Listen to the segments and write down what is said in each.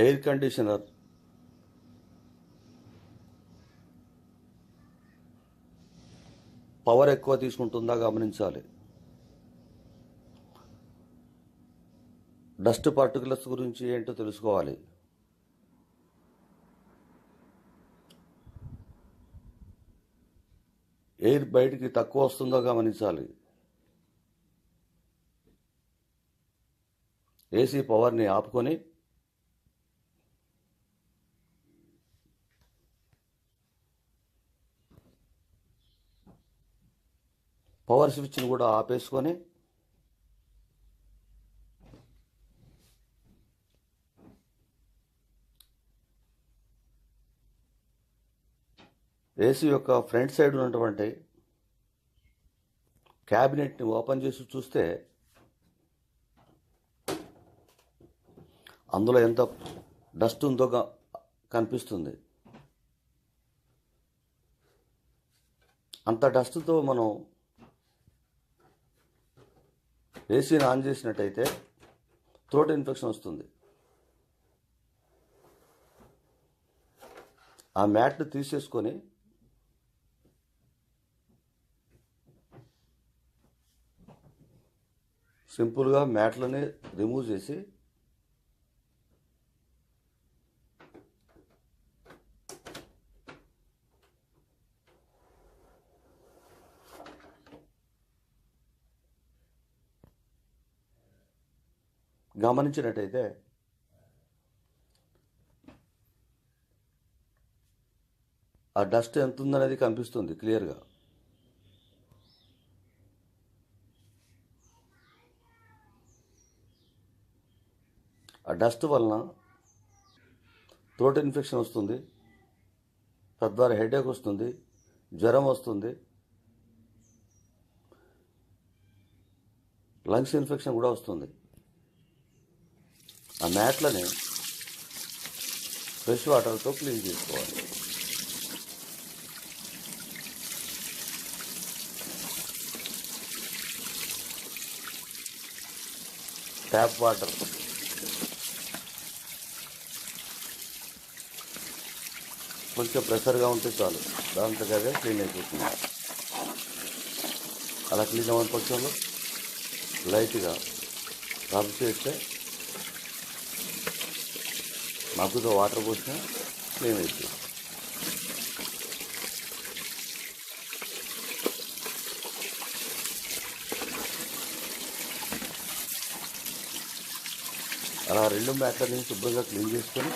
Air conditioner power ఎక్కువ తీసుకుంటుందా గమనించాలి. Dust particles గురించి ఏంటో తెలుసుకోవాలి. ఎయిర్ బయటికి తక్కువ వస్తుందో గమనించాలి. ఏసీ పవర్ని ఆపుకొని పవర్ స్విచ్ని కూడా ఆపేసుకొని ఏసీ యొక్క ఫ్రంట్ సైడ్ ఉన్నటువంటి క్యాబినెట్ని ఓపెన్ చేసి చూస్తే అందులో ఎంత డస్ట్ ఉందో కనిపిస్తుంది. అంత డస్ట్తో మనం ఏసీని ఆన్ చేసినట్టయితే థ్రోట్ ఇన్ఫెక్షన్ వస్తుంది. ఆ మ్యాట్ని తీసేసుకొని సింపుల్గా మ్యాట్లని రిమూవ్ చేసి గమనించినట్టయితే ఆ డస్ట్ ఎంత ఉందనేది కనిపిస్తుంది క్లియర్గా. ఆ డస్ట్ వలన థ్రోట్ ఇన్ఫెక్షన్ వస్తుంది, తద్వారా హెడేక్ వస్తుంది, జ్వరం వస్తుంది, లంగ్స్ ఇన్ఫెక్షన్ కూడా వస్తుంది. ఆ మ్యాట్లని ఫ్రెష్ వాటర్తో క్లీన్ చేసుకోవాలి. ట్యాప్ వాటర్ కొంచెం ప్రెషర్గా ఉంటే చాలు, దాంతో అదే క్లీన్ అయిపోతుంది. అలా క్లీన్ అవ్వని పక్షంలో లైట్గా రబ్ చేస్తే మగ్గుతో వాటర్ పోసినా క్లీన్ అయిపోతుంది. అలా రెండు మ్యాట్లని శుభ్రంగా క్లీన్ చేసుకొని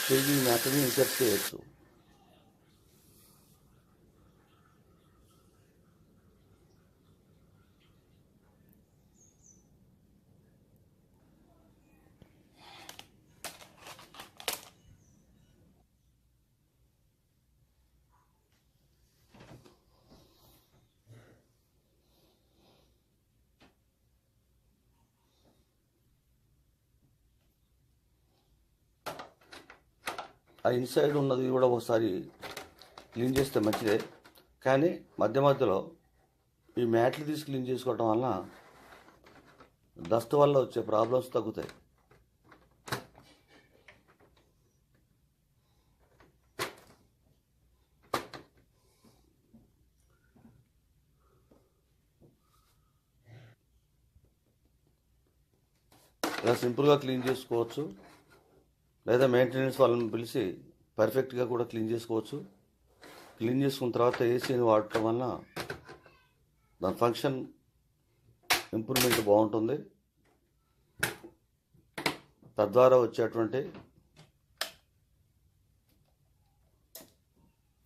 తిరిగి మ్యాట్ని ఇన్సర్ట్ చేయొచ్చు. ఆ ఇన్సైడ్ ఉన్నది కూడా ఒకసారి క్లీన్ చేస్తే మంచిదే, కానీ మధ్య మధ్యలో ఈ మ్యాట్లు తీసి క్లీన్ చేసుకోవటం వలన డస్ట్ వల్ల వచ్చే ప్రాబ్లమ్స్ తగ్గుతాయి. ఇలా సింపుల్గా క్లీన్ చేసుకోవచ్చు, లేదా మెయింటెనెన్స్ వాళ్ళని పిలిచి పర్ఫెక్ట్గా కూడా క్లీన్ చేసుకోవచ్చు. క్లీన్ చేసుకున్న తర్వాత ఏసీని వాడటం వల్ల దాని ఫంక్షన్ ఇంప్రూవ్మెంట్ బాగుంటుంది. తద్వారా వచ్చేటువంటి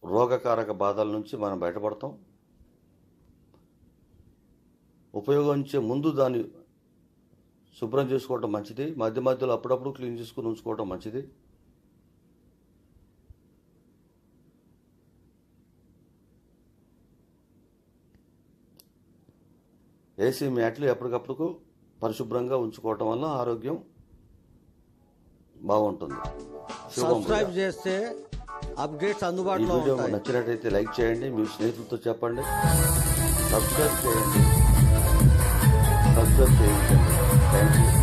రోగకారక బాధల నుంచి మనం బయటపడతాం. ఉపయోగించే ముందు దాన్ని శుభ్రం చేసుకోవటం మంచిది, మధ్య మధ్యలో అప్పుడప్పుడు క్లీన్ చేసుకుని ఉంచుకోవటం మంచిది. ఏసీ మ్యాట్లు ఎప్పటికప్పుడు పరిశుభ్రంగా ఉంచుకోవటం వల్ల ఆరోగ్యం బాగుంటుంది. శుభం. సబ్స్క్రైబ్ చేస్తే అప్డేట్స్ ఈ అందుబాటులో వీడియో ఉంటాయి. నచ్చినట్టయితే లైక్ చేయండి, మీ స్నేహితులతో చెప్పండి, సబ్స్క్రైబ్ చేయండి. Thank you.